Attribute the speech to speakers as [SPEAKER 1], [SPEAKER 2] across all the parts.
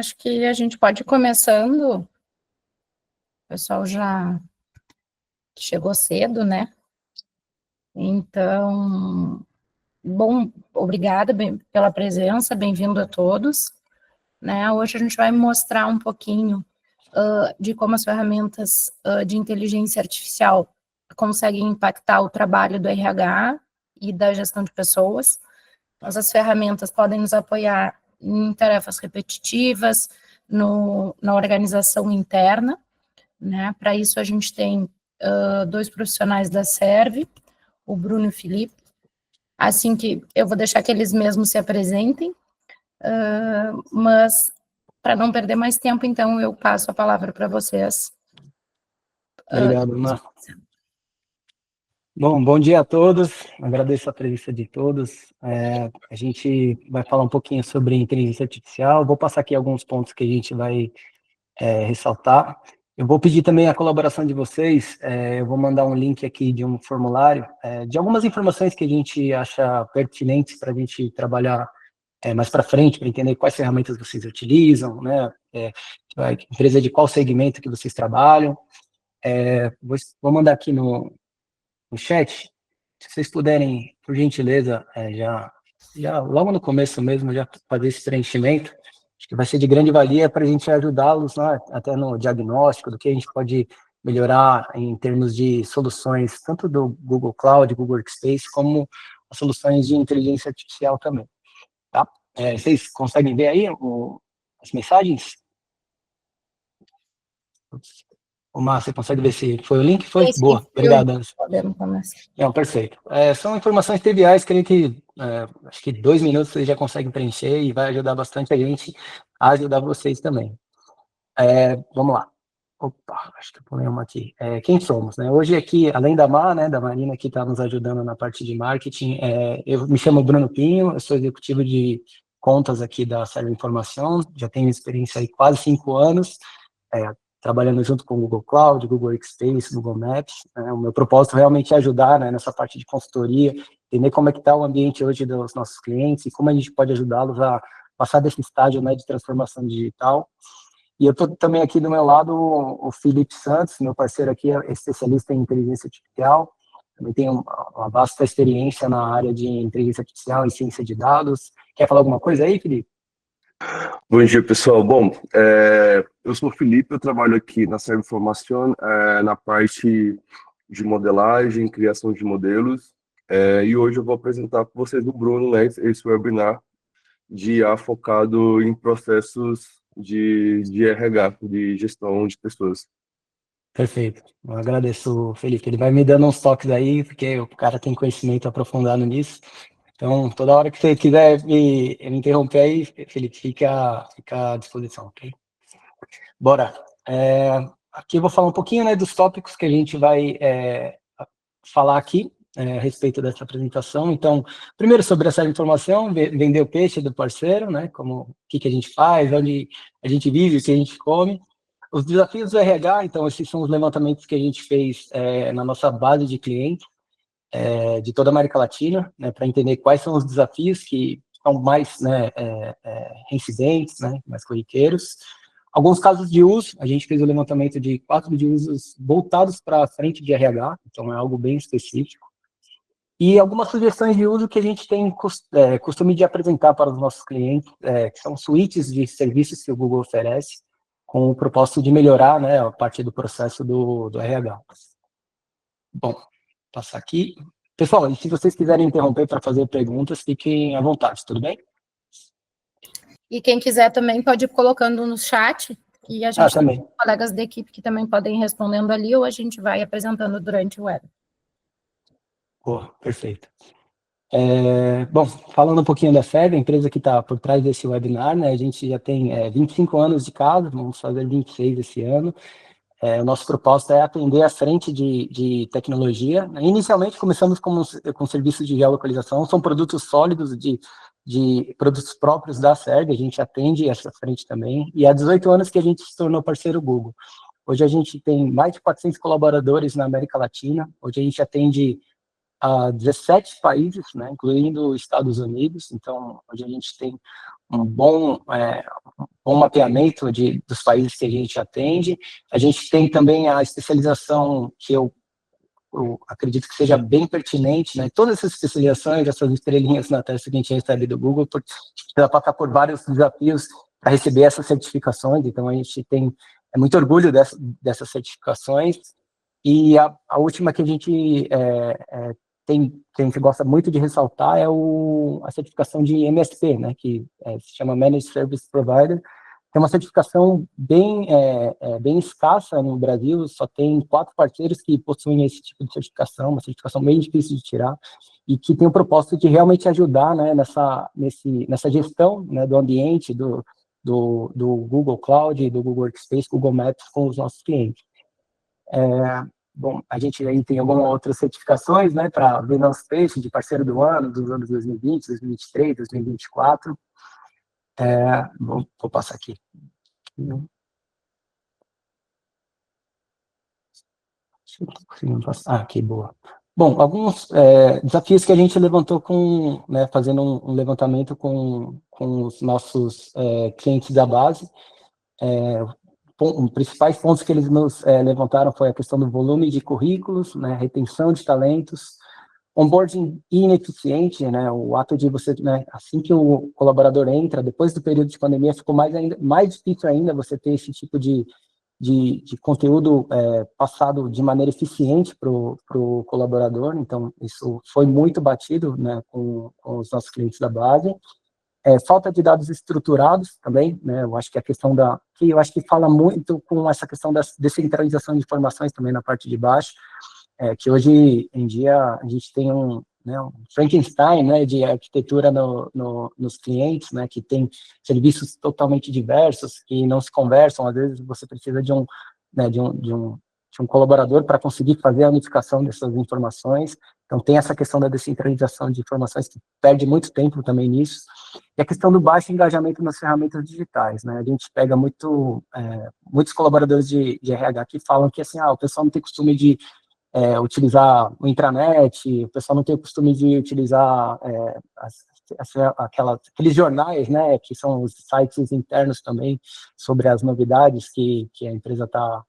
[SPEAKER 1] acho que a gente pode ir começando. O pessoal já chegou cedo, né? Então, bom, obrigada pela presença, bem-vindo a todos. Né? Hoje a gente vai mostrar um pouquinho de como as ferramentas de inteligência artificial conseguem impactar o trabalho do RH e da gestão de pessoas. Mas as ferramentas podem nos apoiar em tarefas repetitivas, na organização interna, né? Para isso a gente tem dois profissionais da Serve, o Bruno e o Felipe. Assim que eu vou deixar que eles mesmos se apresentem, mas para não perder mais tempo, então eu passo a palavra para vocês.
[SPEAKER 2] Obrigado, Mar. Bom dia a todos, agradeço a presença de todos. A gente vai falar um pouquinho sobre inteligência artificial, vou passar aqui alguns pontos que a gente vai ressaltar. Eu vou pedir também a colaboração de vocês, eu vou mandar um link aqui de um formulário, de algumas informações que a gente acha pertinentes para a gente trabalhar mais para frente, para entender quais ferramentas vocês utilizam, né? Empresa de qual segmento que vocês trabalham. Vou mandar aqui no chat, se vocês puderem, por gentileza, já logo no começo mesmo, já fazer esse preenchimento, acho que vai ser de grande valia para a gente ajudá-los, né, até no diagnóstico do que a gente pode melhorar em termos de soluções, tanto do Google Cloud, Google Workspace, como as soluções de inteligência artificial também. Tá? Vocês conseguem ver aí as mensagens? Mar, você consegue ver se foi o link? Foi?
[SPEAKER 1] Sim,
[SPEAKER 2] Boa, obrigado, Anderson.
[SPEAKER 1] Podemos começar.
[SPEAKER 2] Não, perfeito. São informações triviais, creio que acho que 2 minutos vocês já conseguem preencher e vai ajudar bastante a gente a ajudar vocês também. Vamos lá. Opa, acho que eu pulei uma aqui. Quem somos, né? Hoje aqui, além da Mar, né, da Marina, que está nos ajudando na parte de marketing, eu me chamo Bruno Pinho, eu sou executivo de contas aqui da Serve Informação, já tenho experiência aí quase 5 anos, trabalhando junto com o Google Cloud, Google Workspace, Google Maps. O meu propósito realmente é ajudar, né, nessa parte de consultoria, entender como é que está o ambiente hoje dos nossos clientes e como a gente pode ajudá-los a passar desse estágio, né, de transformação digital. E eu estou também aqui do meu lado o Felipe Santos, meu parceiro aqui, é especialista em inteligência artificial, também tem uma vasta experiência na área de inteligência artificial e ciência de dados. Quer falar alguma coisa aí, Felipe?
[SPEAKER 3] Bom dia, pessoal. Bom, eu sou o Felipe, eu trabalho aqui na Serve Informação, na parte de modelagem, criação de modelos, e hoje eu vou apresentar para vocês o Bruno, né, esse webinar de IA focado em processos de RH, de gestão de pessoas.
[SPEAKER 2] Perfeito. Eu agradeço, Felipe. Ele vai me dando uns toques aí, porque o cara tem conhecimento aprofundado nisso. Então, toda hora que você quiser me interromper aí, Felipe, fica à disposição, ok? Bora. Aqui eu vou falar um pouquinho, né, dos tópicos que a gente vai falar aqui a respeito dessa apresentação. Então, primeiro sobre essa informação, vender o peixe do parceiro, né, como o que a gente faz, onde a gente vive, o que a gente come. Os desafios do RH, então, esses são os levantamentos que a gente fez na nossa base de clientes, de toda a América Latina, né, para entender quais são os desafios que são mais, né, reincidentes, né, mais corriqueiros. Alguns casos de uso, a gente fez o levantamento de 4 de usos voltados para a frente de RH, então é algo bem específico. E algumas sugestões de uso que a gente tem costume de apresentar para os nossos clientes, que são suítes de serviços que o Google oferece, com o propósito de melhorar, né, a parte do processo do RH. Bom, passar aqui. Pessoal, e se vocês quiserem interromper para fazer perguntas, fiquem à vontade, tudo bem?
[SPEAKER 1] E quem quiser também pode ir colocando no chat, e a gente tem colegas da equipe que também podem ir respondendo ali, ou a gente vai apresentando durante o web.
[SPEAKER 2] Perfeito. Bom, falando um pouquinho da Serve, a empresa que está por trás desse webinar, né, a gente já tem 25 anos de casa, vamos fazer 26 esse ano. O nosso propósito é atender a frente de tecnologia. Inicialmente, começamos com serviços de geolocalização, são produtos sólidos de produtos próprios da Serve, a gente atende essa frente também, e há 18 anos que a gente se tornou parceiro Google. Hoje a gente tem mais de 400 colaboradores na América Latina, hoje a gente atende a 17 países, né, incluindo Estados Unidos, então hoje a gente tem bom mapeamento dos países que a gente atende. A gente tem também a especialização que eu acredito que seja bem pertinente, né? Todas essas especializações, essas estrelinhas na testa que a gente recebe do Google, precisa passar por vários desafios para receber essas certificações. Então, a gente tem muito orgulho dessas certificações. E a última que a gente que a gente gosta muito de ressaltar é a certificação de MSP, né? Que se chama Managed Service Provider. É uma certificação bem escassa no Brasil, só tem 4 parceiros que possuem esse tipo de certificação, uma certificação bem difícil de tirar, e que tem o propósito de realmente ajudar, né, nessa gestão, né, do ambiente, do Google Cloud, do Google Workspace, Google Maps com os nossos clientes. Bom, a gente aí tem algumas outras certificações, né, para ver nosso peixe de parceiro do ano, dos anos 2020, 2023, 2024. Vou passar aqui. Aqui, boa. Bom, alguns desafios que a gente levantou fazendo um levantamento com os nossos clientes da base. Os principais pontos que eles nos levantaram foi a questão do volume de currículos, né, retenção de talentos, onboarding ineficiente, né, o ato de você, né, assim que o colaborador entra, depois do período de pandemia, ficou mais difícil ainda você ter esse tipo de conteúdo passado de maneira eficiente para o colaborador. Então, isso foi muito batido, né, com os nossos clientes da base. Falta de dados estruturados também, né, eu acho que a questão que eu acho que fala muito com essa questão da descentralização de informações também na parte de baixo, que hoje em dia a gente tem um Frankenstein, né, de arquitetura nos clientes, né, que tem serviços totalmente diversos, que não se conversam. Às vezes você precisa de um colaborador para conseguir fazer a unificação dessas informações. Então tem essa questão da descentralização de informações, que perde muito tempo também nisso. E a questão do baixo engajamento nas ferramentas digitais, né? A gente pega muitos colaboradores de RH que falam que assim, o pessoal não tem costume de utilizar o intranet, o pessoal não tem o costume de utilizar aqueles jornais, né, que são os sites internos também, sobre as novidades que a empresa está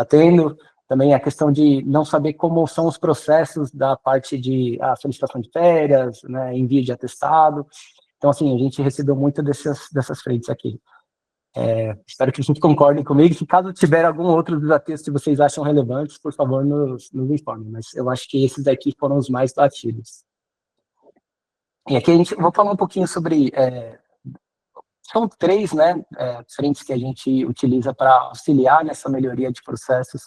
[SPEAKER 2] tendo. Também a questão de não saber como são os processos da parte de solicitação de férias, né, envio de atestado. Então, assim, a gente recebeu muito dessas frentes aqui. Espero que vocês concordem comigo. Se caso tiver algum outro desafio que vocês acham relevantes, por favor, nos informem. Mas eu acho que esses aqui foram os mais batidos. E aqui vou falar um pouquinho sobre... são 3, né, frentes que a gente utiliza para auxiliar nessa melhoria de processos.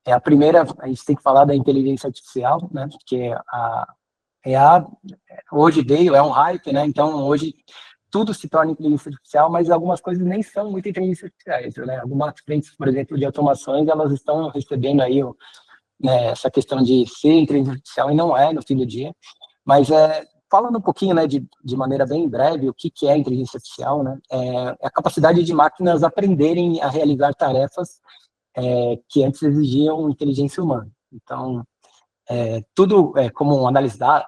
[SPEAKER 2] A primeira, a gente tem que falar da inteligência artificial, né, porque hoje é um hype, né, então hoje tudo se torna inteligência artificial, mas algumas coisas nem são muito inteligência artificiais, né? Algumas frentes, por exemplo, de automações, elas estão recebendo aí essa questão de ser inteligência artificial, e não é no fim do dia. Mas falando um pouquinho, né, de maneira bem breve, o que é inteligência artificial, né? É a capacidade de máquinas aprenderem a realizar tarefas que antes exigiam inteligência humana. Então, tudo como analisar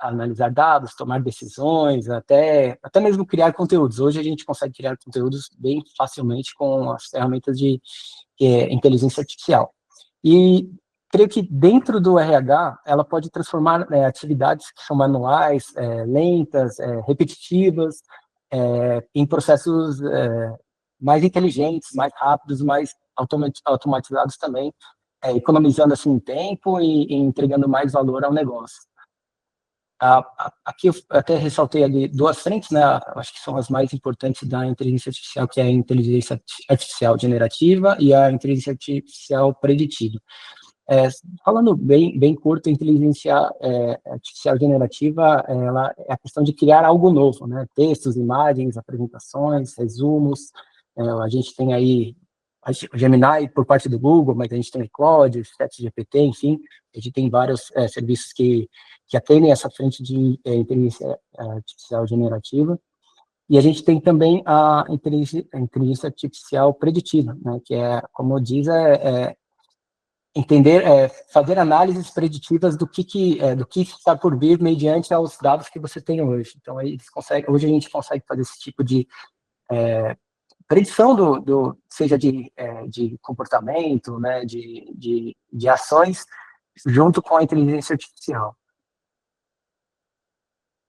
[SPEAKER 2] dados, tomar decisões, até mesmo criar conteúdos. Hoje a gente consegue criar conteúdos bem facilmente com as ferramentas de inteligência artificial. E creio que dentro do RH, ela pode transformar atividades que são manuais, lentas, repetitivas, em processos mais inteligentes, mais rápidos, mais automatizados também, economizando assim tempo e entregando mais valor ao negócio. Aqui eu até ressaltei ali 2 frentes, né? Acho que são as mais importantes da inteligência artificial, que é a inteligência artificial generativa e a inteligência artificial preditiva. Falando bem curto, a inteligência artificial generativa, ela é a questão de criar algo novo, né? Textos, imagens, apresentações, resumos. A gente tem aí o Gemini por parte do Google, mas a gente tem o Claude, o ChatGPT, enfim, a gente tem vários serviços que atendem essa frente de inteligência artificial generativa. E a gente tem também a inteligência artificial preditiva, né, que como diz, entender, fazer análises preditivas do que está por vir mediante aos dados que você tem hoje. Então, aí hoje a gente consegue fazer esse tipo de predição seja de comportamento, né, de ações, junto com a inteligência artificial.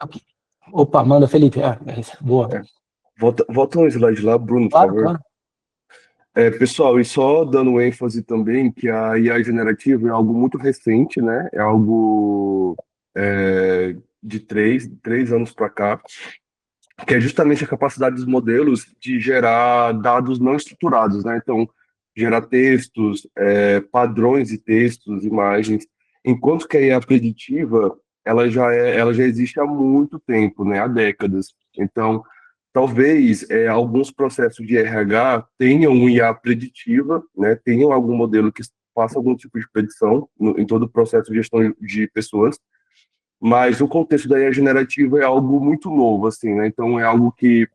[SPEAKER 2] Okay. Opa, manda, Felipe. Boa.
[SPEAKER 3] Volta um slide lá, Bruno, por favor.
[SPEAKER 2] Claro.
[SPEAKER 3] Pessoal, e só dando ênfase também que a IA generativa é algo muito recente, né? É algo de três anos para cá, que é justamente a capacidade dos modelos de gerar dados não estruturados, né? Então, gerar textos, padrões de textos, imagens, enquanto que a IA preditiva, ela já existe há muito tempo, né? Há décadas. Então, talvez alguns processos de RH tenham uma IA preditiva, né? Tenham algum modelo que faça algum tipo de predição em todo o processo de gestão de pessoas, mas o contexto da IA generativa é algo muito novo, assim, né? Então é algo que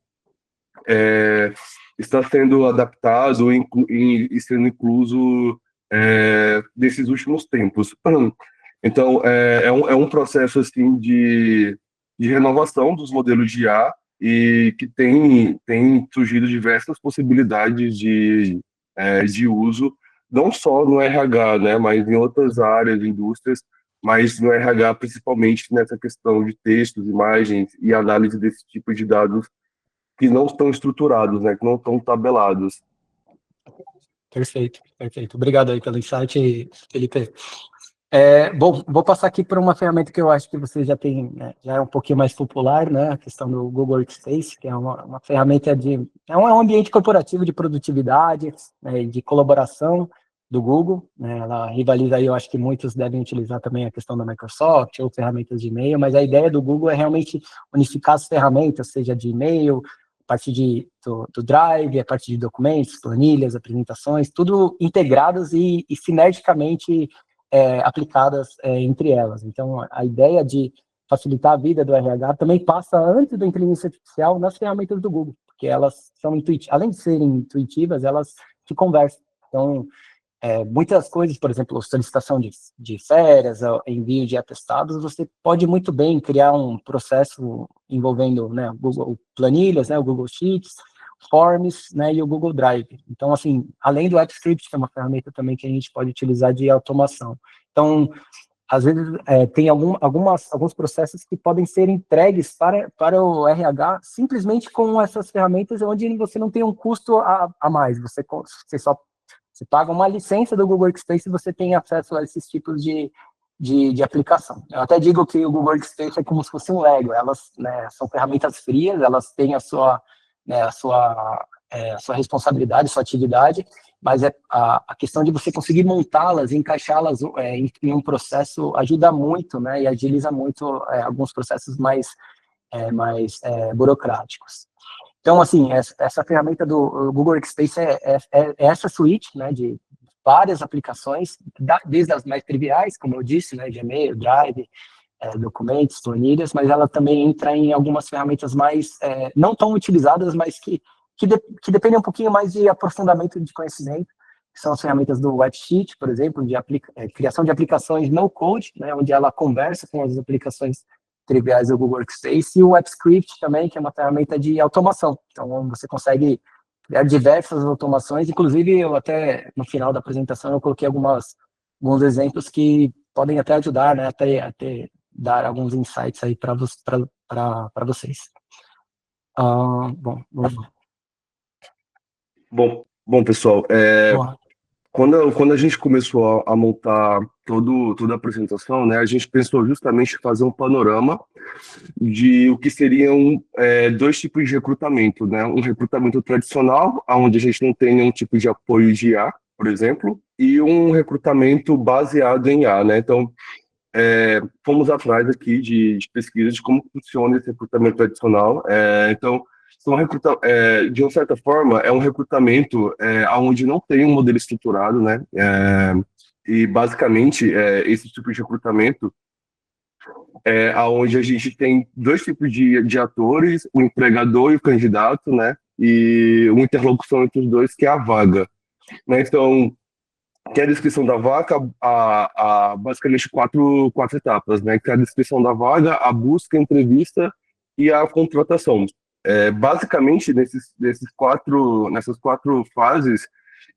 [SPEAKER 3] está sendo adaptado e sendo incluso nesses últimos tempos. Então é um processo assim de renovação dos modelos de IA e que tem surgido diversas possibilidades de uso, não só no RH, né, mas em outras áreas, indústrias, mas no RH principalmente nessa questão de textos, imagens e análise desse tipo de dados que não estão estruturados, né, que não estão tabelados.
[SPEAKER 2] Perfeito. Obrigado aí pelo insight, Felipe. Bom, vou passar aqui por uma ferramenta que eu acho que você já tem, né, já é um pouquinho mais popular, né, a questão do Google Workspace, que é uma ferramenta é um ambiente corporativo de produtividade, né, de colaboração do Google, né, ela rivaliza aí, eu acho que muitos devem utilizar também a questão da Microsoft ou ferramentas de e-mail, mas a ideia do Google é realmente unificar as ferramentas, seja de e-mail, a parte do Drive, a parte de documentos, planilhas, apresentações, tudo integradas e sinergicamente aplicadas entre elas. Então, a ideia de facilitar a vida do RH também passa antes da inteligência artificial nas ferramentas do Google, porque elas são intuitivas, além de serem intuitivas, elas se conversam. Então, muitas coisas, por exemplo, solicitação de férias, envio de atestados, você pode muito bem criar um processo envolvendo, né, o Google Planilhas, né, o Google Sheets, Forms, né, e o Google Drive. Então, assim, além do AppScript, que é uma ferramenta também que a gente pode utilizar de automação. Então, às vezes, tem alguns processos que podem ser entregues para o RH simplesmente com essas ferramentas onde você não tem um custo a mais. Você paga uma licença do Google Workspace e você tem acesso a esses tipos de aplicação. Eu até digo que o Google Workspace é como se fosse um Lego. Elas, né, são ferramentas frias, elas têm a sua responsabilidade, sua atividade, mas a questão de você conseguir montá-las, encaixá-las em um processo ajuda muito, né, e agiliza muito alguns processos mais burocráticos. Então, assim, essa ferramenta do Google Workspace é essa suíte, né, de várias aplicações, desde as mais triviais, como eu disse, né, Gmail, Drive, documentos, planilhas, mas ela também entra em algumas ferramentas mais, não tão utilizadas, mas que dependem um pouquinho mais de aprofundamento de conhecimento, que são as ferramentas do WebSheet, por exemplo, de criação de aplicações no-code, né, onde ela conversa com as aplicações triviais do Google Workspace, e o AppScript também, que é uma ferramenta de automação. Então, você consegue criar diversas automações, inclusive, eu até, no final da apresentação, eu coloquei alguns exemplos que podem até ajudar, né, até dar alguns insights aí para vocês. Bom, vamos lá.
[SPEAKER 3] Bom, pessoal, quando a gente começou a montar toda a apresentação, né, a gente pensou justamente em fazer um panorama de o que seriam dois tipos de recrutamento, né? Um recrutamento tradicional, onde a gente não tem nenhum tipo de apoio de IA, por exemplo, e um recrutamento baseado em IA, né? Então, fomos atrás aqui de pesquisas de como funciona esse recrutamento tradicional. Então, de uma certa forma, é um recrutamento onde não tem um modelo estruturado, né? E, basicamente, esse tipo de recrutamento onde a gente tem dois tipos de atores, o empregador e o candidato, né? E uma interlocução entre os dois, que é a vaga, né? Então, que é a descrição da vaga, basicamente quatro etapas, né? Que é a descrição da vaga, a busca, a entrevista e a contratação. Basicamente, nessas quatro fases,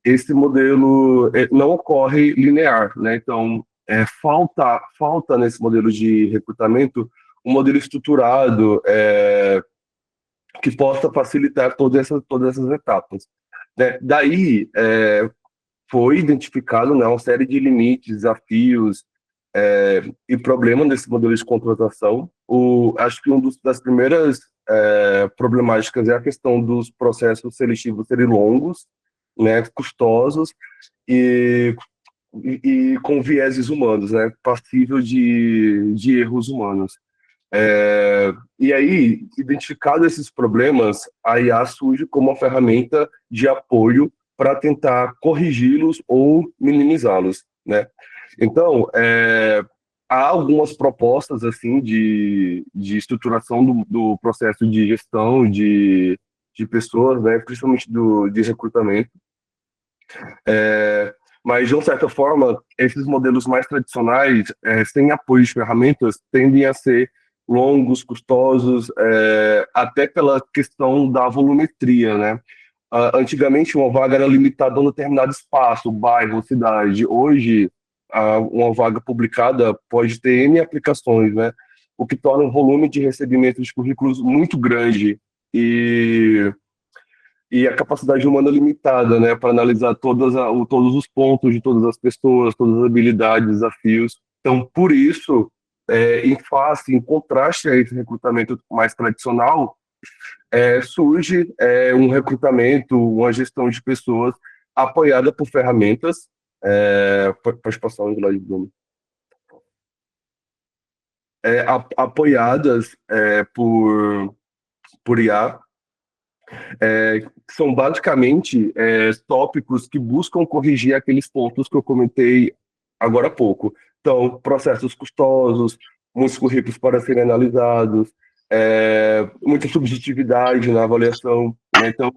[SPEAKER 3] esse modelo não ocorre linear, né? Então, falta nesse modelo de recrutamento um modelo estruturado que possa facilitar todas essas etapas. Né? Daí, foi identificado, né, uma série de limites, desafios e problemas nesse modelo de contratação. Acho que das primeiras problemáticas é a questão dos processos seletivos serem longos, né, custosos e, e com vieses humanos, né, passível de erros humanos. E aí, identificados esses problemas, a IA surge como uma ferramenta de apoio para tentar corrigi-los ou minimizá-los, né? Então, há algumas propostas assim de estruturação do processo de gestão de pessoas, né? Principalmente de recrutamento. Mas, de uma certa forma, esses modelos mais tradicionais, sem apoio de ferramentas, tendem a ser longos, custosos, até pela questão da volumetria, né? Antigamente, uma vaga era limitada a um determinado espaço, bairro, cidade. Hoje, uma vaga publicada pode ter N aplicações, né? O que torna um volume de recebimento de currículos muito grande e a capacidade humana limitada, né, para analisar todos os pontos de todas as pessoas, todas as habilidades, desafios. Então, por isso, em contraste a esse recrutamento mais tradicional, surge um recrutamento, uma gestão de pessoas apoiada por ferramentas. Pode passar o slide, Bruno. Apoiadas por IA, que são basicamente tópicos que buscam corrigir aqueles pontos que eu comentei agora há pouco. Então, processos custosos, muitos currículos para serem analisados, muita subjetividade na avaliação, né? Então,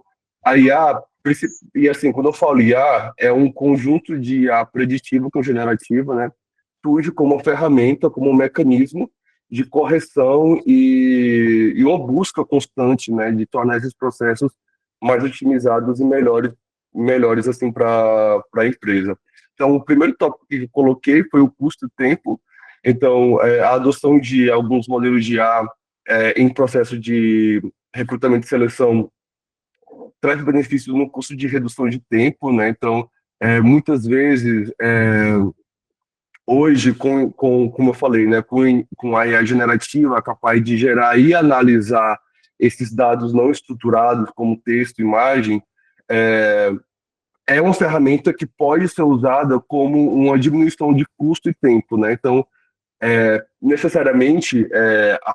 [SPEAKER 3] a IA, e assim, quando eu falo IA, é um conjunto de IA preditiva com generativa, né? Surge como uma ferramenta, como um mecanismo de correção e uma busca constante, né, de tornar esses processos mais otimizados e melhores assim para a empresa. Então, o primeiro tópico que eu coloquei foi o custo-tempo. Então, a adoção de alguns modelos de IA em processo de recrutamento e seleção traz benefícios no custo de redução de tempo, né? Então, muitas vezes hoje, como eu falei, né, com a IA generativa capaz de gerar e analisar esses dados não estruturados, como texto, imagem, é uma ferramenta que pode ser usada como uma diminuição de custo e tempo, né? Então, necessariamente,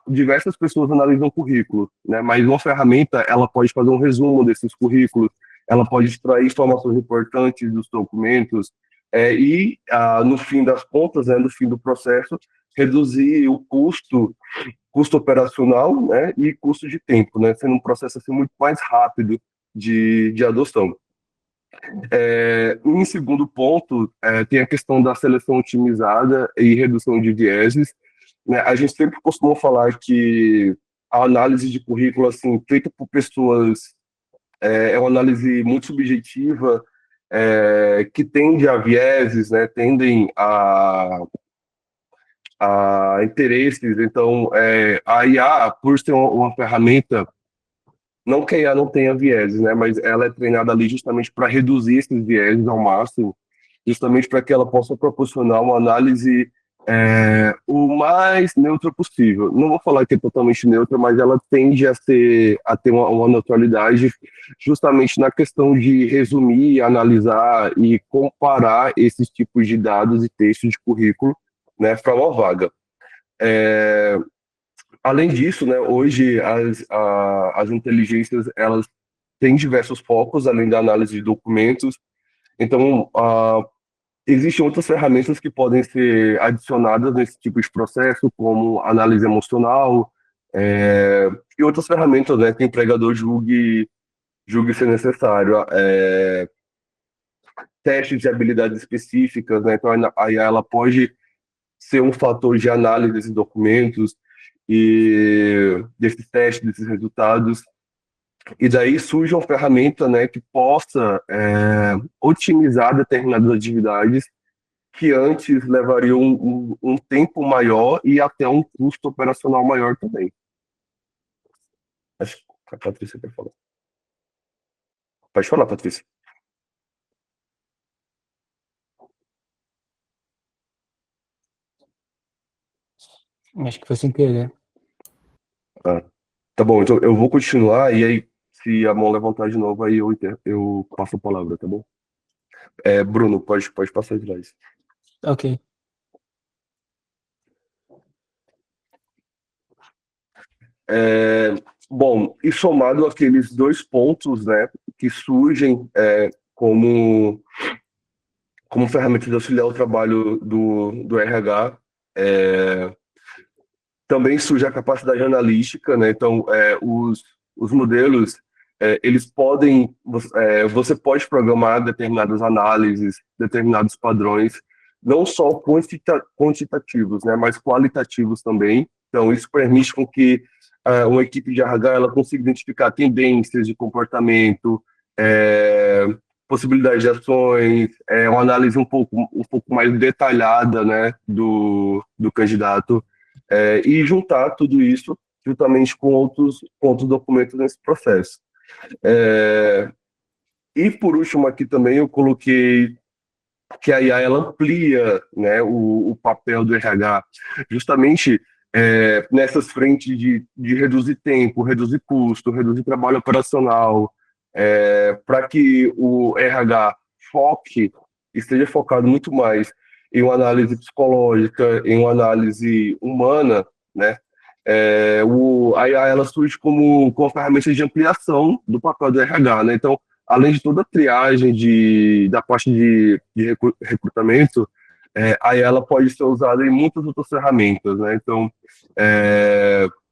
[SPEAKER 3] diversas pessoas analisam currículos, né? Mas uma ferramenta, ela pode fazer um resumo desses currículos, ela pode extrair informações importantes dos documentos, no fim das contas, né, no fim do processo, reduzir o custo operacional, né, e custo de tempo, né, sendo um processo assim, muito mais rápido de adoção. Em segundo ponto, tem a questão da seleção otimizada e redução de vieses, né? A gente sempre costuma falar que a análise de currículo assim, feita por pessoas uma análise muito subjetiva, que tende a vieses, né, tendem a interesses. Então, a IA, por ser uma ferramenta, não que a IA não tenha vieses, né, mas ela é treinada ali justamente para reduzir esses vieses ao máximo, justamente para que ela possa proporcionar uma análise o mais neutra possível. Não vou falar que é totalmente neutra, mas ela tende a ter uma neutralidade justamente na questão de resumir, analisar e comparar esses tipos de dados e textos de currículo, né, para uma vaga. Além disso, né, hoje as inteligências elas têm diversos focos, além da análise de documentos. Então, existem outras ferramentas que podem ser adicionadas nesse tipo de processo, como análise emocional, e outras ferramentas, né, que o empregador julgue ser necessário. testes de habilidades específicas, né? Então a IA ela pode ser um fator de análise desses documentos e desses testes, desses resultados. E daí surge uma ferramenta, né, que possa otimizar determinadas atividades que antes levariam um tempo maior e até um custo operacional maior também. Acho que a Patrícia quer falar. Pode falar, Patrícia.
[SPEAKER 2] Acho que foi sem querer.
[SPEAKER 3] Ah, tá bom, então eu vou continuar e aí, se a mão levantar de novo, aí eu passo a palavra, tá bom? Bruno, pode passar de lá.
[SPEAKER 2] Ok.
[SPEAKER 3] Bom, e somado aqueles dois pontos, né, que surgem como ferramenta de auxiliar o trabalho do RH, também surge a capacidade analítica, né? Então, os modelos, eles podem, você pode programar determinadas análises, determinados padrões, não só quantitativos, né? Mas qualitativos também. Então, isso permite com que uma equipe de RH ela consiga identificar tendências de comportamento, possibilidades de ações, uma análise um pouco mais detalhada, né, do candidato, e juntar tudo isso juntamente com outros documentos nesse processo. E por último aqui também eu coloquei que a IA ela amplia, né, o papel do RH justamente nessas frentes de reduzir tempo, reduzir custo, reduzir trabalho operacional, para que o RH esteja focado muito mais em uma análise psicológica, em uma análise humana, né? A IA ela surge como uma ferramenta de ampliação do papel do RH, né? Então, além de toda a triagem da parte de recrutamento, a IA ela pode ser usada em muitas outras ferramentas, né? Então,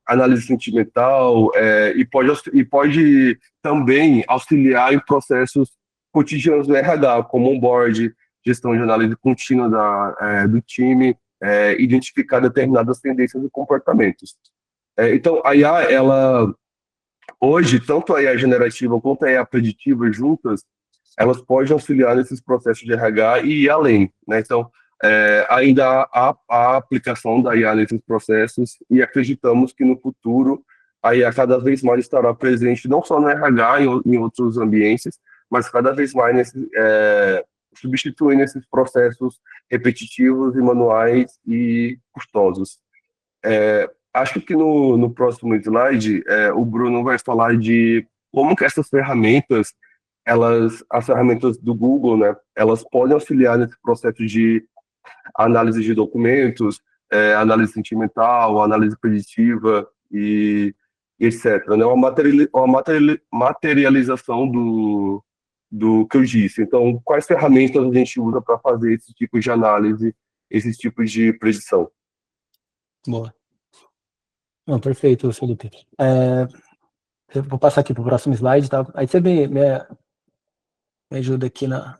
[SPEAKER 3] análise sentimental, e pode também auxiliar em processos cotidianos do RH, como onboard, gestão de análise contínua do time, identificar determinadas tendências e comportamentos. Então, a IA, hoje, tanto a IA generativa quanto a IA preditiva juntas, elas podem auxiliar nesses processos de RH e ir além, né? Então, ainda há a aplicação da IA nesses processos e acreditamos que no futuro a IA cada vez mais estará presente não só no RH, em outros ambientes, mas cada vez mais substituindo esses processos repetitivos e manuais e custosos. Acho que no próximo slide, o Bruno vai falar de como que essas ferramentas, as ferramentas do Google, né, elas podem auxiliar nesse processo de análise de documentos, análise sentimental, análise preditiva e etc. Né? Uma materialização do que eu disse. Então, quais ferramentas a gente usa para fazer esse tipo de análise, esses tipos de predição?
[SPEAKER 2] Boa. Não, perfeito, Felipe. Eu vou passar aqui para o próximo slide, tá? Aí você me ajuda aqui na...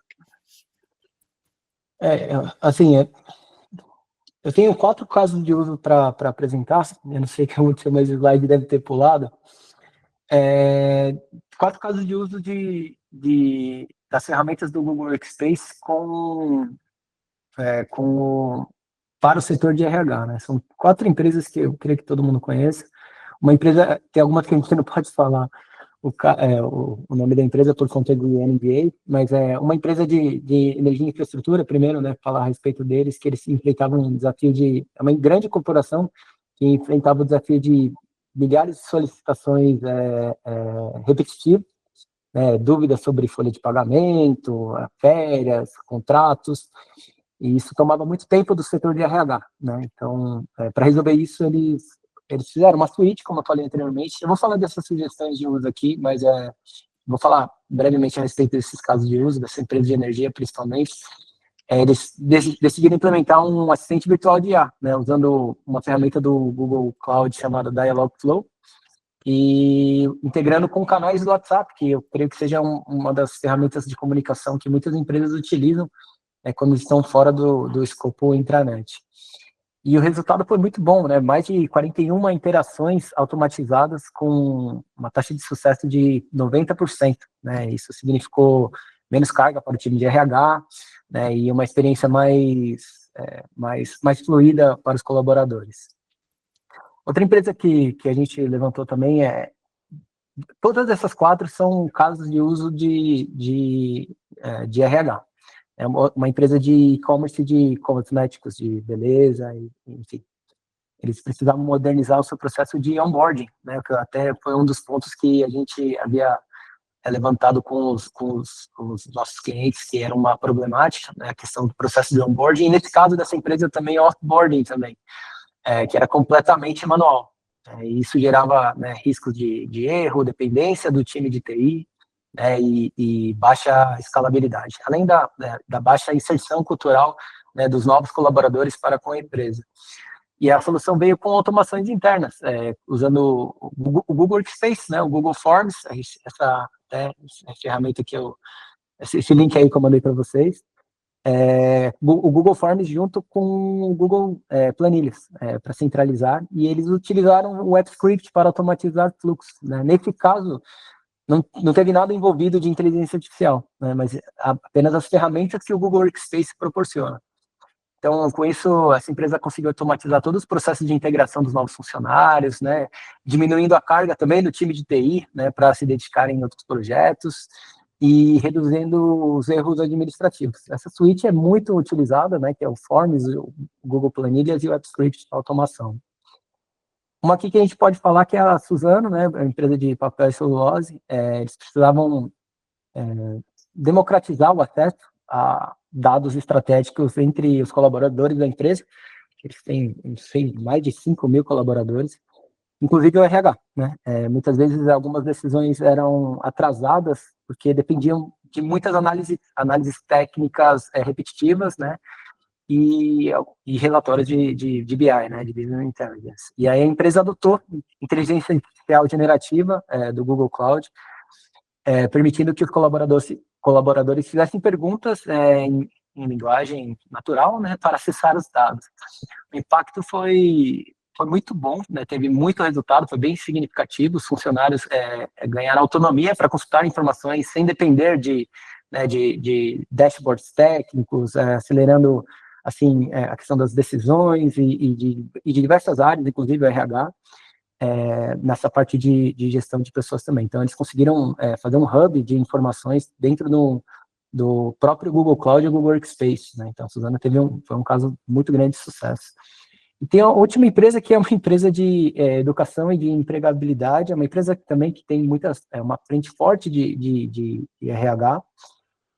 [SPEAKER 2] eu tenho 4 casos de uso para apresentar, eu não sei o que aconteceu, mas o slide deve ter pulado. 4 casos de uso das ferramentas do Google Workspace para o setor de RH, né? São 4 empresas que eu creio que todo mundo conhece. Uma empresa, tem algumas que a gente não pode falar o nome da empresa por conta do NDA, mas é uma empresa de energia e infraestrutura, primeiro, né, falar a respeito deles, que eles enfrentavam um desafio é uma grande corporação que enfrentava o desafio de milhares de solicitações repetitivas, dúvidas sobre folha de pagamento, férias, contratos, e isso tomava muito tempo do setor de RH, né? Então, para resolver isso, eles fizeram uma suíte, como eu falei anteriormente. Eu vou falar dessas sugestões de uso aqui, mas vou falar brevemente a respeito desses casos de uso, dessa empresa de energia, principalmente. Eles decidiram implementar um assistente virtual de IA, né, usando uma ferramenta do Google Cloud chamada Dialogflow, e integrando com canais do WhatsApp, que eu creio que seja uma das ferramentas de comunicação que muitas empresas utilizam quando estão fora do escopo intranet. E o resultado foi muito bom, né? Mais de 41 interações automatizadas com uma taxa de sucesso de 90%, né? Isso significou menos carga para o time de RH, né? E uma experiência mais fluida para os colaboradores. Outra empresa que a gente levantou também todas essas 4 são casos de uso de RH. É uma empresa de e-commerce de cosméticos, de beleza, enfim. Eles precisavam modernizar o seu processo de onboarding, né, que até foi um dos pontos que a gente havia levantado com os nossos clientes, que era uma problemática, né, a questão do processo de onboarding, e nesse caso dessa empresa também, offboarding também, que era completamente manual. E isso gerava, né, riscos de erro, dependência do time de TI, né, e baixa escalabilidade, além da baixa inserção cultural, né, dos novos colaboradores para com a empresa. E a solução veio com automações internas, usando o Google Workspace, né, o Google Forms, essa ferramenta que esse link aí que eu mandei para vocês, o Google Forms junto com o Google Planilhas, para centralizar, e eles utilizaram o AppScript para automatizar fluxos, né. Nesse caso, não teve nada envolvido de inteligência artificial, né, mas apenas as ferramentas que o Google Workspace proporciona. Então, com isso, essa empresa conseguiu automatizar todos os processos de integração dos novos funcionários, né, diminuindo a carga também do time de TI, né, para se dedicarem em outros projetos e reduzindo os erros administrativos. Essa suíte é muito utilizada, né, que é o Forms, o Google Planilhas e o AppScript para automação. Uma aqui que a gente pode falar que é a Suzano, né, a empresa de papel e celulose. Eles precisavam democratizar o acesso a dados estratégicos entre os colaboradores da empresa. Eles têm, não sei, mais de 5.000 colaboradores, inclusive o RH, né? Muitas vezes algumas decisões eram atrasadas porque dependiam de muitas análises técnicas repetitivas, né? E relatórios de BI, né, de Business Intelligence. E aí a empresa adotou inteligência artificial generativa do Google Cloud, permitindo que os colaboradores fizessem perguntas em linguagem natural, né, para acessar os dados. O impacto foi muito bom, né, teve muito resultado, foi bem significativo. Os funcionários ganharam autonomia para consultar informações sem depender de dashboards técnicos, acelerando assim, a questão das decisões e de diversas áreas, inclusive o RH, nessa parte de gestão de pessoas também. Então, eles conseguiram fazer um hub de informações dentro do próprio Google Cloud e o Google Workspace, né? Então, a Suzano foi um caso muito grande de sucesso. E tem a última empresa, que é uma empresa de educação e de empregabilidade, é uma empresa também que tem uma frente forte de RH,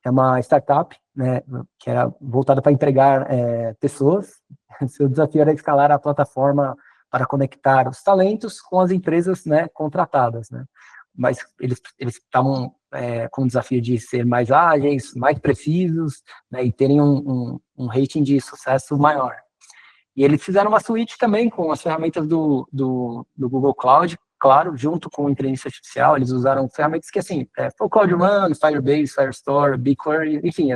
[SPEAKER 2] é uma startup, né, que era voltada para empregar pessoas. Seu desafio era escalar a plataforma para conectar os talentos com as empresas, né, contratadas, né. Mas eles estavam com o desafio de ser mais ágeis, mais precisos, né, e terem um rating de sucesso maior. E eles fizeram uma suíte também com as ferramentas do Google Cloud, claro, junto com a inteligência artificial. Eles usaram ferramentas que, assim, o Cloud Run, Firebase, Firestore, BigQuery, enfim,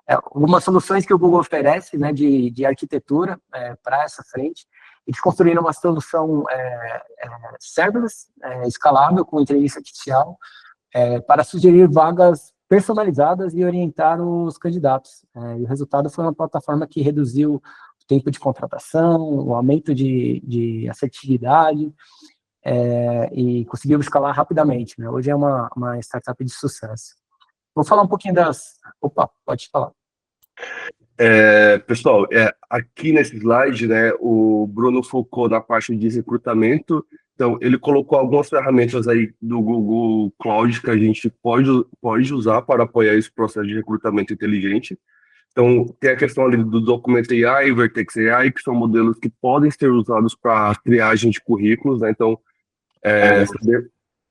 [SPEAKER 2] algumas soluções que o Google oferece, né, de arquitetura para essa frente. Eles construíram uma solução serverless, escalável, com inteligência artificial, para sugerir vagas personalizadas e orientar os candidatos. E o resultado foi uma plataforma que reduziu o tempo de contratação, o aumento de assertividade, e conseguiu escalar rapidamente, né? Hoje é uma startup de sucesso. Vou falar um pouquinho Opa, pode falar.
[SPEAKER 3] Pessoal, aqui nesse slide, né, o Bruno focou na parte de recrutamento. Então, ele colocou algumas ferramentas aí do Google Cloud que a gente pode usar para apoiar esse processo de recrutamento inteligente. Então, tem a questão ali do Document AI, Vertex AI, que são modelos que podem ser usados para triagem de currículos, né? Então,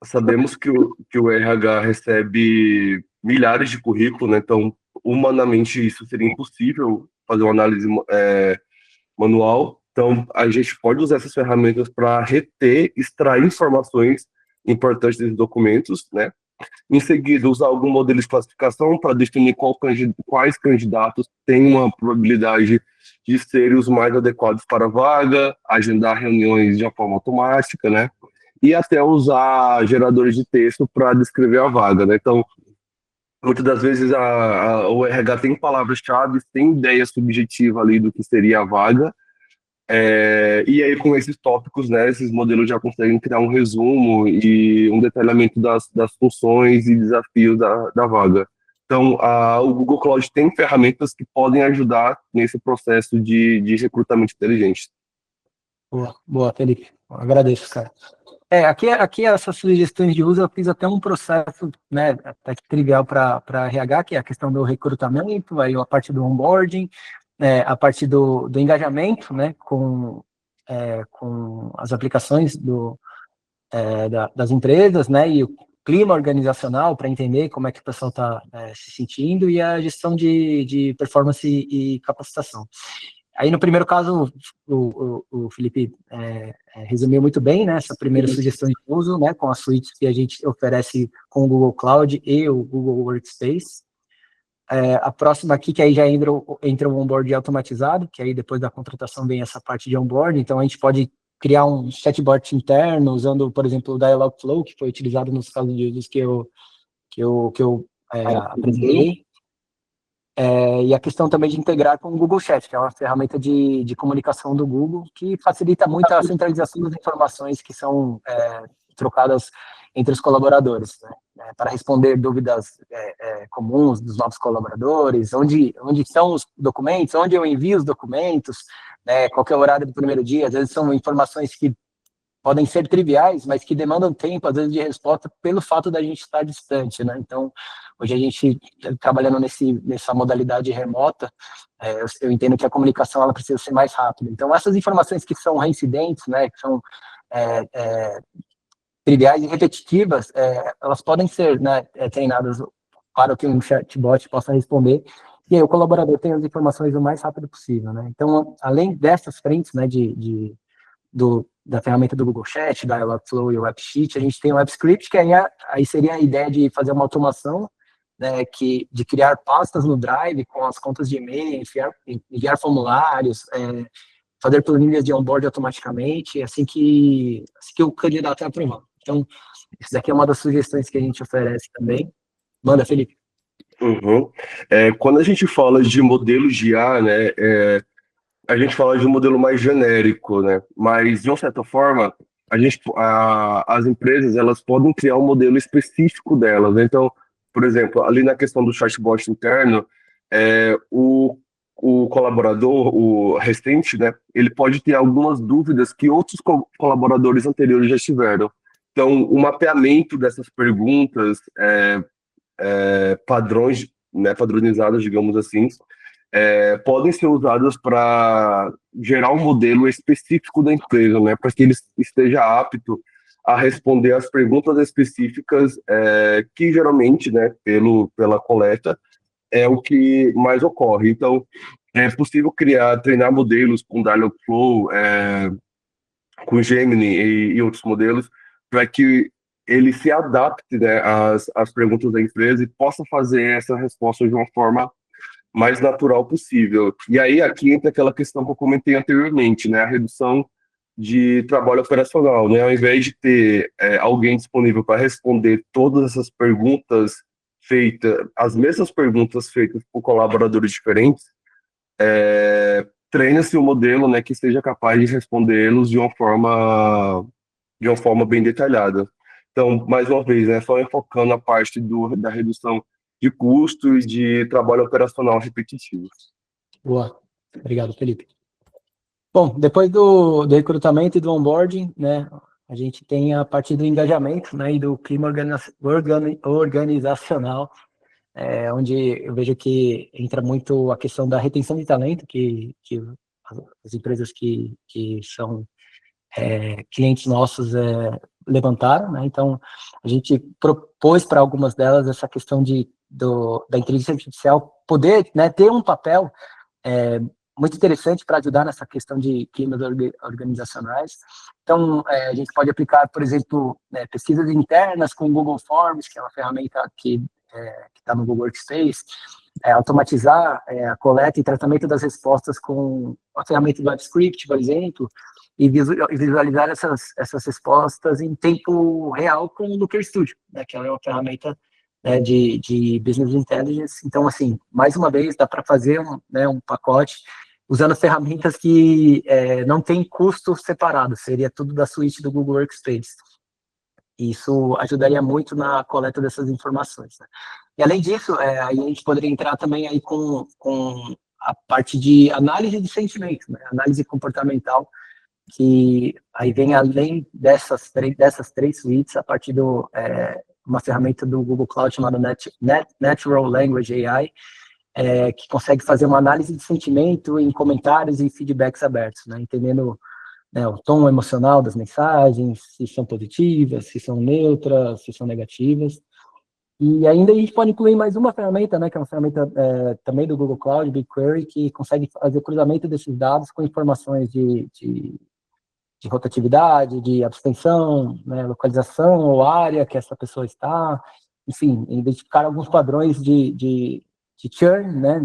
[SPEAKER 3] sabemos que o RH recebe milhares de currículos, né? Então, humanamente, isso seria impossível fazer uma análise manual. Então, a gente pode usar essas ferramentas para reter, extrair informações importantes desses documentos, né? Em seguida, usar algum modelo de classificação para definir quais candidatos têm uma probabilidade de serem os mais adequados para a vaga, agendar reuniões de uma forma automática, né? E até usar geradores de texto para descrever a vaga, né? Então, muitas das vezes o RH tem palavras-chave, tem ideia subjetiva ali do que seria a vaga, e aí com esses tópicos, né, esses modelos já conseguem criar um resumo e um detalhamento das funções e desafios da vaga. Então, o Google Cloud tem ferramentas que podem ajudar nesse processo de recrutamento inteligente.
[SPEAKER 2] Boa, Felipe. Agradeço, cara. Aqui essas sugestões de uso, eu fiz até um processo, né, até que trivial para RH, que é a questão do recrutamento, aí a parte do onboarding, a parte do engajamento, né, com as aplicações das empresas, né, e o clima organizacional para entender como é que o pessoal está se sentindo, e a gestão de performance e capacitação. Aí, no primeiro caso, o Felipe resumiu muito bem, né, essa primeira sugestão de uso, né, com as suítes que a gente oferece com o Google Cloud e o Google Workspace. A próxima aqui, que aí já entra o onboard automatizado, que aí depois da contratação vem essa parte de onboard, então a gente pode criar um chatbot interno usando, por exemplo, o Dialogflow, que foi utilizado nos casos de usos que eu apresentei. E a questão também de integrar com o Google Chat, que é uma ferramenta de comunicação do Google, que facilita muito a centralização das informações que são trocadas entre os colaboradores, né? Para responder dúvidas comuns dos novos colaboradores, onde estão os documentos, onde eu envio os documentos, né, qual é o horário do primeiro dia. Às vezes são informações que podem ser triviais, mas que demandam tempo, às vezes, de resposta pelo fato da gente estar distante, né? Então, hoje a gente, trabalhando nessa modalidade remota, eu entendo que a comunicação ela precisa ser mais rápida. Então, essas informações que são reincidentes, né, que são triviais e repetitivas, elas podem ser, né, treinadas para que um chatbot possa responder, e aí o colaborador tem as informações o mais rápido possível, né? Então, além dessas frentes, né, da ferramenta do Google Chat, da Dialogflow e o AppSheet, a gente tem o AppScript, que aí seria a ideia de fazer uma automação, né, de criar pastas no Drive com as contas de e-mail, enviar formulários, fazer planilhas de onboard automaticamente, assim que o candidato é aprovado. Então, isso daqui é uma das sugestões que a gente oferece também. Manda, Felipe.
[SPEAKER 3] Uhum. Quando a gente fala de modelos de IA, né, a gente fala de um modelo mais genérico, né? Mas, de uma certa forma, as empresas elas podem criar um modelo específico delas, né? Então, por exemplo, ali na questão do chatbot interno, o colaborador, o restante, né? Ele pode ter algumas dúvidas que outros colaboradores anteriores já tiveram. Então, o mapeamento dessas perguntas, padrões, né, padronizadas, digamos assim, podem ser usadas para gerar um modelo específico da empresa, né, para que ele esteja apto a responder às perguntas específicas que geralmente, né, pela coleta, é o que mais ocorre. Então, é possível treinar modelos com Dialogflow, com Gemini e outros modelos, para que ele se adapte, né, às perguntas da empresa e possa fazer essa resposta de uma forma mais natural possível. E aí aqui entra aquela questão que eu comentei anteriormente, né, a redução de trabalho operacional, né, ao invés de ter alguém disponível para responder todas essas perguntas as mesmas perguntas feitas por colaboradores diferentes, treina-se um modelo, né, que seja capaz de respondê-los de uma forma bem detalhada. Então, mais uma vez, né, só enfocando a parte da redução de custos e de trabalho operacional repetitivo.
[SPEAKER 2] Boa. Obrigado, Felipe. Bom, depois do recrutamento e do onboarding, né, a gente tem a parte do engajamento, né, e do clima organizacional, onde eu vejo que entra muito a questão da retenção de talento, que as empresas que são clientes nossos levantaram, né? Então, a gente propôs para algumas delas essa questão da inteligência artificial poder, né, ter um papel muito interessante para ajudar nessa questão de climas organizacionais. Então, a gente pode aplicar, por exemplo, pesquisas internas com o Google Forms, que é uma ferramenta que está no Google Workspace, automatizar a coleta e tratamento das respostas com a ferramenta do WebScript, por exemplo, e visualizar essas respostas em tempo real com o Looker Studio, né, que é uma ferramenta de Business Intelligence. Então, assim, mais uma vez, dá para fazer um pacote usando ferramentas que não tem custo separado, seria tudo da suíte do Google Workspace. Isso ajudaria muito na coleta dessas informações, né? E além disso, aí a gente poderia entrar também aí com a parte de análise de sentimentos, né? Análise comportamental, que aí vem além dessas três suítes, a partir do uma ferramenta do Google Cloud chamada Natural Language AI, que consegue fazer uma análise de sentimento em comentários e feedbacks abertos, né? Entendendo o tom emocional das mensagens, se são positivas, se são neutras, se são negativas. E ainda a gente pode incluir mais uma ferramenta, né, que é uma ferramenta também do Google Cloud, BigQuery, que consegue fazer o cruzamento desses dados com informações de rotatividade, de abstenção, né, localização ou área que essa pessoa está, enfim, identificar alguns padrões de churn, né,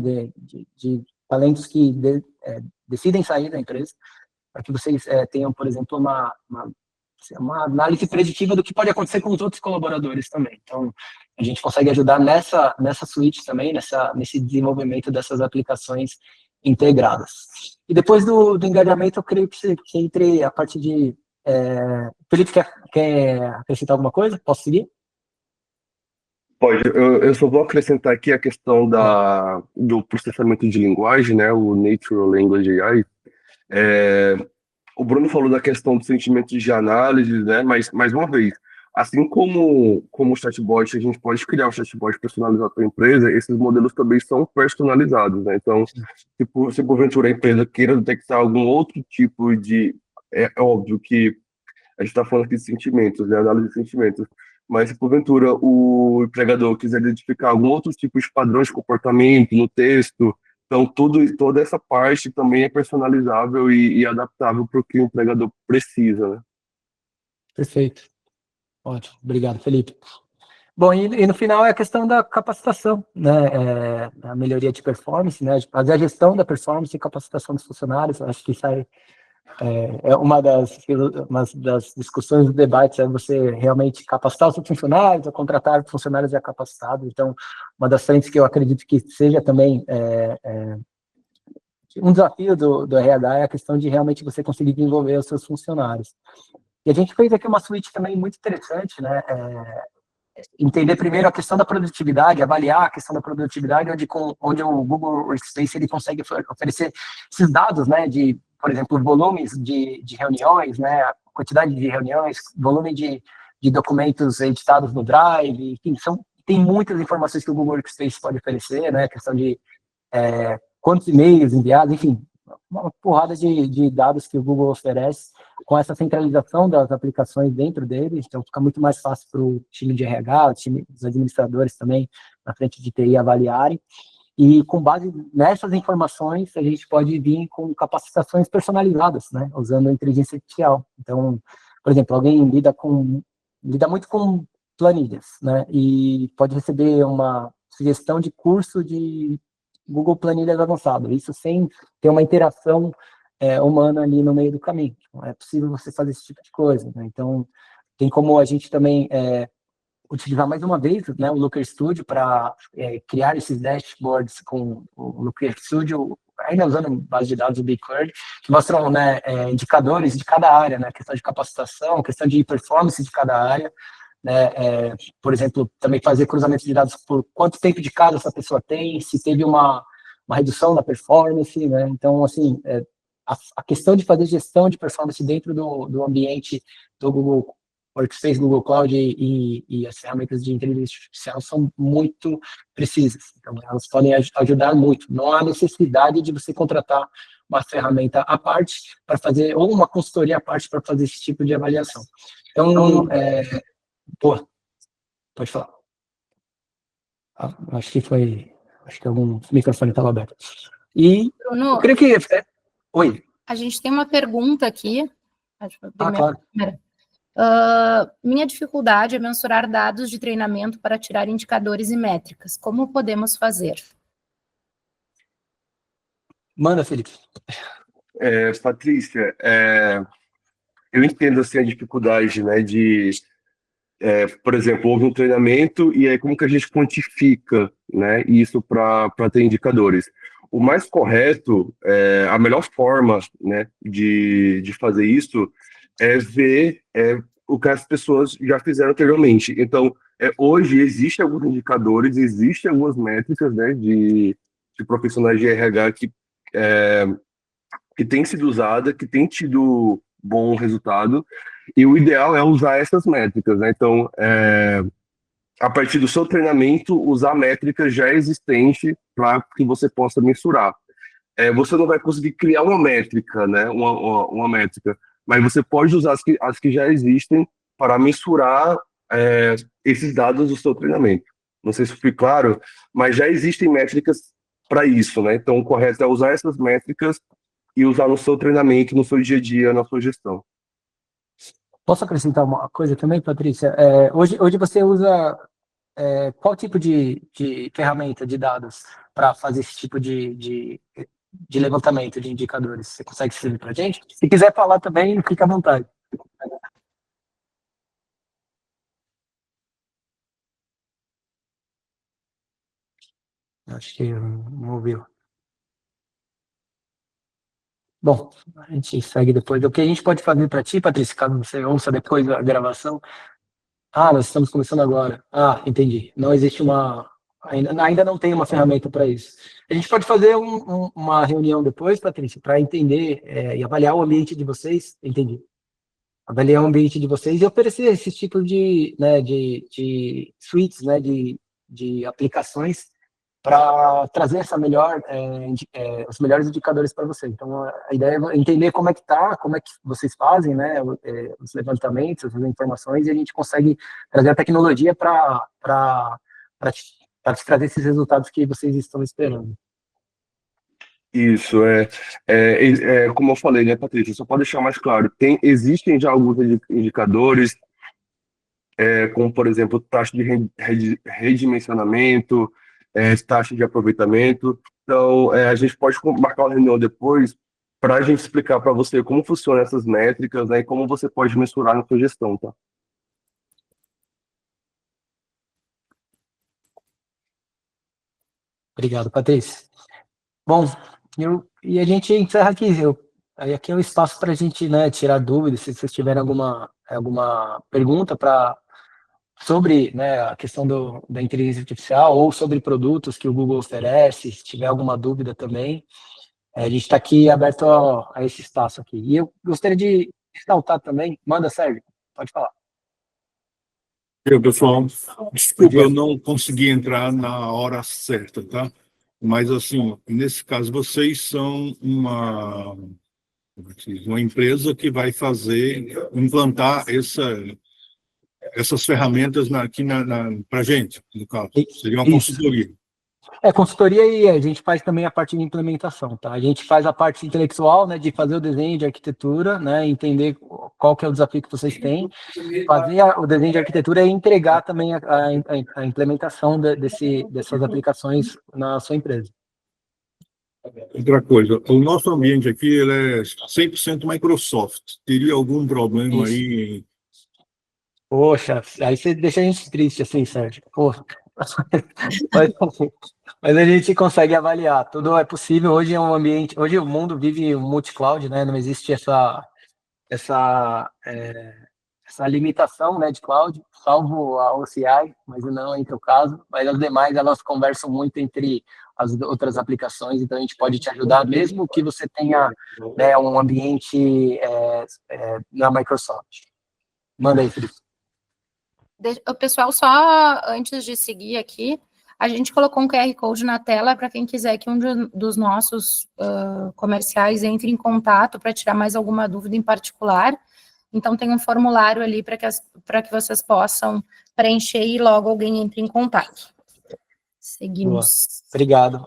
[SPEAKER 2] de talentos que decidem sair da empresa, para que vocês tenham, por exemplo, uma análise preditiva do que pode acontecer com os outros colaboradores também. Então, a gente consegue ajudar nessa suíte também, nesse desenvolvimento dessas aplicações integradas. E depois do engajamento, eu creio que entre a parte de... Felipe, quer acrescentar alguma coisa? Posso seguir?
[SPEAKER 3] Pode, eu só vou acrescentar aqui a questão do processamento de linguagem, né, o Natural Language AI. O Bruno falou da questão dos sentimentos de análise, né, mas, mais uma vez, assim como o chatbot, a gente pode criar um chatbot personalizado para a empresa, esses modelos também são personalizados, né? Então, se porventura a empresa queira detectar algum outro tipo de... É óbvio que a gente está falando aqui de sentimentos, né, análise de sentimentos, mas se porventura o empregador quiser identificar algum outro tipo de padrão de comportamento no texto, então toda essa parte também é personalizável e adaptável para o que o empregador precisa, né?
[SPEAKER 2] Perfeito. Ótimo. Obrigado, Felipe. Bom, e no final é a questão da capacitação, né? A melhoria de performance, né? Fazer a gestão da performance e capacitação dos funcionários. Acho que isso aí uma das discussões do debate, é você realmente capacitar os funcionários, ou contratar funcionários já capacitados. Então, uma das frentes que eu acredito que seja também um desafio do RH é a questão de realmente você conseguir desenvolver os seus funcionários. E a gente fez aqui uma suíte também muito interessante, né? Entender primeiro a questão da produtividade, avaliar a questão da produtividade, onde o Google Workspace ele consegue oferecer esses dados, né, de, por exemplo, volumes de reuniões, né, a quantidade de reuniões, volume de documentos editados no Drive, enfim, tem muitas informações que o Google Workspace pode oferecer, né, a questão de quantos e-mails enviados, enfim, uma porrada de dados que o Google oferece com essa centralização das aplicações dentro dele, então fica muito mais fácil para o time de RH, o time dos administradores também, na frente de TI, avaliarem, e com base nessas informações, a gente pode vir com capacitações personalizadas, né, usando a inteligência artificial. Então, por exemplo, alguém lida muito com planilhas, né, e pode receber uma sugestão de curso de Google Planilhas avançado, isso sem ter uma interação humana ali no meio do caminho. Não é possível você fazer esse tipo de coisa, né? Então, tem como a gente também utilizar mais uma vez, né, o Looker Studio para criar esses dashboards com o Looker Studio, ainda usando base de dados do BigQuery, que mostram, né, indicadores de cada área, né, questão de capacitação, questão de performance de cada área, né, por exemplo, também fazer cruzamento de dados por quanto tempo de casa essa pessoa tem, se teve uma redução da performance, né, então, assim, a questão de fazer gestão de performance dentro do ambiente do Google Workspace, Google Cloud e as ferramentas de inteligência artificial são muito precisas, então elas podem ajudar muito, não há necessidade de você contratar uma ferramenta à parte para fazer, ou uma consultoria à parte para fazer esse tipo de avaliação. Então, pode falar. Acho que algum microfone estava aberto. E
[SPEAKER 1] Bruno,
[SPEAKER 2] eu creio que... Oi.
[SPEAKER 1] a gente tem uma pergunta aqui.
[SPEAKER 2] Claro.
[SPEAKER 1] Minha dificuldade é mensurar dados de treinamento para tirar indicadores e métricas. Como podemos fazer?
[SPEAKER 2] Manda, Felipe.
[SPEAKER 3] Patrícia, eu entendo assim, a dificuldade, né, por exemplo, houve um treinamento e aí como que a gente quantifica, né, isso para ter indicadores. O mais correto, a melhor forma, né, de fazer isso é ver o que as pessoas já fizeram anteriormente. Então, hoje existem alguns indicadores, existem algumas métricas, né, de profissionais de RH que tem sido usada, que tem tido bom resultado, e o ideal é usar essas métricas, né? Então, a partir do seu treinamento, usar métricas já existentes para que você possa mensurar. Você não vai conseguir criar uma métrica, né? Uma métrica, mas você pode usar as que já existem para mensurar esses dados do seu treinamento. Não sei se foi claro, mas já existem métricas para isso, né? Então, o correto é usar essas métricas e usar no seu treinamento, no seu dia a dia, na sua gestão.
[SPEAKER 2] Posso acrescentar uma coisa também, Patrícia? Hoje você usa qual tipo de ferramenta de dados para fazer esse tipo de levantamento de indicadores? Você consegue escrever para a gente? Se quiser falar também, fica à vontade. Acho que não ouviu. Bom, a gente segue depois. O que a gente pode fazer para ti, Patrícia, caso você ouça depois da gravação? Nós estamos começando agora. Entendi. Não existe ainda não tem uma ferramenta para isso. A gente pode fazer uma reunião depois, Patrícia, para entender e avaliar o ambiente de vocês. Entendi. Avaliar o ambiente de vocês e oferecer esse tipo de suites, né, de aplicações para trazer os melhores indicadores para você. Então, a ideia é entender como é que está, como é que vocês fazem, né, os levantamentos, as informações, e a gente consegue trazer a tecnologia para te trazer esses resultados que vocês estão esperando.
[SPEAKER 3] Isso, como eu falei, né, Patrícia, só pode deixar mais claro, existem já alguns indicadores, como, por exemplo, taxa de redimensionamento, taxa de aproveitamento. Então, a gente pode marcar uma reunião depois para a gente explicar para você como funcionam essas métricas, né, e como você pode mensurar na sua gestão, tá?
[SPEAKER 2] Obrigado, Patrícia. Bom, e a gente encerra aqui. Aqui é o espaço para a gente, né, tirar dúvidas, se vocês tiverem alguma pergunta sobre, né, a questão da inteligência artificial ou sobre produtos que o Google oferece, se tiver alguma dúvida também, a gente está aqui aberto a esse espaço aqui. E eu gostaria de ressaltar também, manda, Sérgio, pode falar.
[SPEAKER 4] Pessoal, desculpa, eu não consegui entrar na hora certa, tá? Mas, assim, nesse caso, vocês são uma empresa que vai implantar essas ferramentas aqui para a gente, no caso. Seria uma consultoria.
[SPEAKER 2] Consultoria, e a gente faz também a parte de implementação, tá? A gente faz a parte intelectual, né, de fazer o desenho de arquitetura, né, entender qual que é o desafio que vocês têm, fazer o desenho de arquitetura e entregar também a implementação dessas aplicações na sua empresa.
[SPEAKER 4] Outra coisa, o nosso ambiente aqui ele é 100% Microsoft. Teria algum problema aí?
[SPEAKER 2] Poxa, aí você deixa a gente triste assim, Sérgio. Porra. Mas a gente consegue avaliar, tudo é possível. Hoje é um ambiente, hoje o mundo vive um multi-cloud, né? Não existe essa limitação, né, de cloud, salvo a OCI, mas não entre o caso. Mas as demais elas conversam muito entre as outras aplicações, então a gente pode te ajudar, mesmo que você tenha, né, um ambiente na Microsoft. Manda aí, Felipe.
[SPEAKER 1] O pessoal, só antes de seguir aqui, a gente colocou um QR Code na tela para quem quiser que um dos nossos comerciais entre em contato para tirar mais alguma dúvida em particular. Então, tem um formulário ali para que vocês possam preencher e logo alguém entre em contato. Seguimos.
[SPEAKER 2] Boa. Obrigado.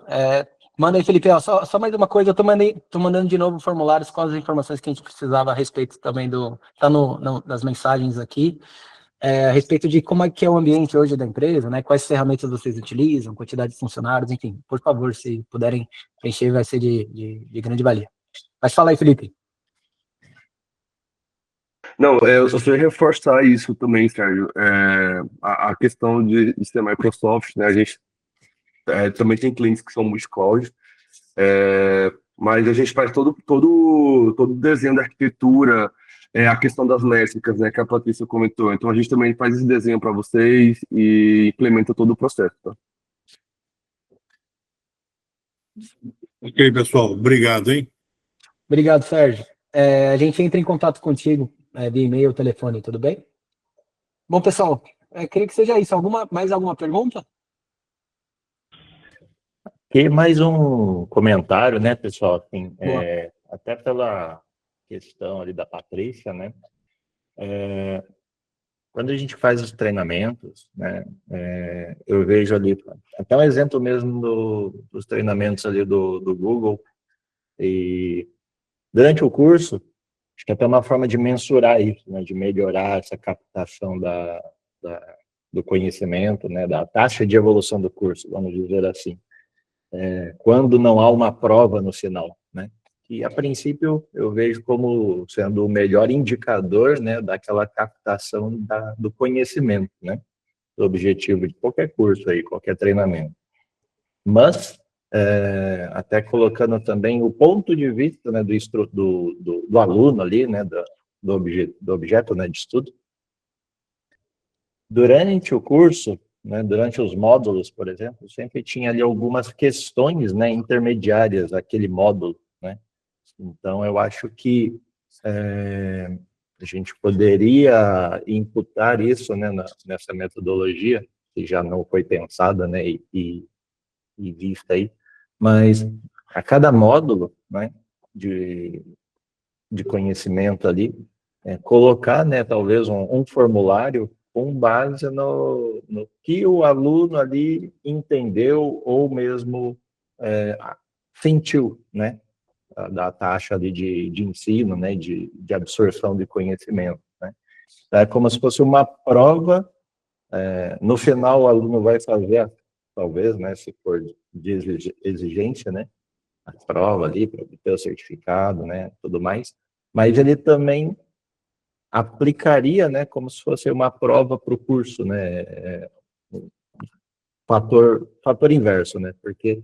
[SPEAKER 2] Manda aí, Felipe. Ó, só mais uma coisa, tô mandando de novo formulários com as informações que a gente precisava a respeito também tá nas mensagens aqui, a respeito de como é que é o ambiente hoje da empresa, né? Quais ferramentas vocês utilizam, quantidade de funcionários, enfim. Por favor, se puderem preencher, vai ser de grande valia. Mas fala aí, Felipe.
[SPEAKER 3] Não, eu só queria reforçar isso também, Sérgio. A questão de ser Microsoft, né? A gente também tem clientes que são multi-cloud, mas a gente faz todo o desenho da arquitetura, a questão das métricas, né? Que a Patrícia comentou. Então a gente também faz esse desenho para vocês e implementa todo o processo, tá?
[SPEAKER 4] Ok, pessoal. Obrigado, hein?
[SPEAKER 2] Obrigado, Sérgio. A gente entra em contato contigo via e-mail ou telefone, tudo bem? Bom, pessoal, creio que seja isso. Mais alguma pergunta?
[SPEAKER 5] E mais um comentário, né, pessoal? Assim,
[SPEAKER 2] Boa.
[SPEAKER 5] até pela questão ali da Patrícia, né? Quando a gente faz os treinamentos, né? Eu vejo ali, até um exemplo mesmo dos treinamentos ali do Google, e durante o curso, acho que é até uma forma de mensurar isso, né? De melhorar essa captação do conhecimento, né? Da taxa de evolução do curso, vamos dizer assim. Quando não há uma prova no final, né? E a princípio eu vejo como sendo o melhor indicador, né, daquela captação do conhecimento, né, do objetivo de qualquer curso aí, qualquer treinamento. Mas até colocando também o ponto de vista, né, do aluno ali, né, do objeto, né, de estudo. Durante o curso, né, durante os módulos, por exemplo, sempre tinha ali algumas questões, né, intermediárias àquele módulo, né? Então, eu acho que a gente poderia imputar isso, né, nessa metodologia, que já não foi pensada, né, e vista aí, mas a cada módulo, né, de conhecimento ali, colocar, né, talvez um formulário com base no que o aluno ali entendeu ou mesmo sentiu, né, da taxa ali de ensino, né, de absorção de conhecimento, né. É como se fosse uma prova, no final o aluno vai fazer, talvez, né, se for de exigência, né, a prova ali para obter o certificado, né, tudo mais, mas ele também aplicaria, né, como se fosse uma prova para o curso, né, fator inverso, né, porque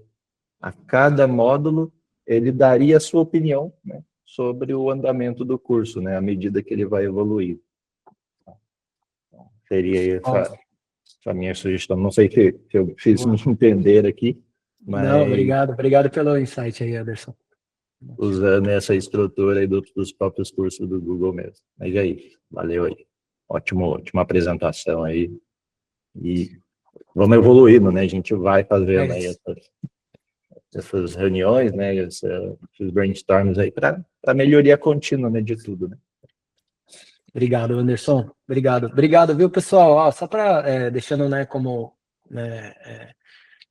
[SPEAKER 5] a cada módulo ele daria a sua opinião, né, sobre o andamento do curso, né, à medida que ele vai evoluir. Seria essa minha sugestão. Não sei se eu fiz me entender aqui, mas...
[SPEAKER 2] Não, obrigado pelo insight aí, Anderson.
[SPEAKER 5] Usando essa estrutura aí dos próprios cursos do Google mesmo. Mas é isso. Valeu aí. Ótima apresentação aí. E vamos evoluindo, né? A gente vai fazendo aí essas reuniões, né? Esses brainstorms aí para melhoria contínua, né? De tudo, né?
[SPEAKER 2] Obrigado, Anderson. Obrigado, viu, pessoal? Ó, só para deixando, né, como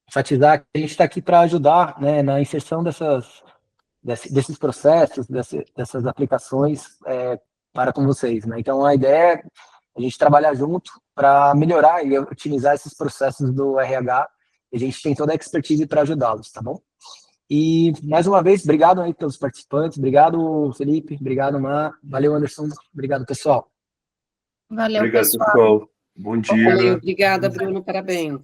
[SPEAKER 2] enfatizar que a gente está aqui para ajudar, né, na inserção desses processos, dessas aplicações para com vocês, né? Então a ideia é a gente trabalhar junto para melhorar e otimizar esses processos do RH. E a gente tem toda a expertise para ajudá-los, tá bom? E mais uma vez, obrigado aí pelos participantes, obrigado, Felipe, obrigado, Má, valeu, Anderson, obrigado, pessoal.
[SPEAKER 1] Valeu,
[SPEAKER 3] Obrigado,
[SPEAKER 1] pessoal.
[SPEAKER 3] Bom dia.
[SPEAKER 6] Valeu, obrigada, Bruno, parabéns.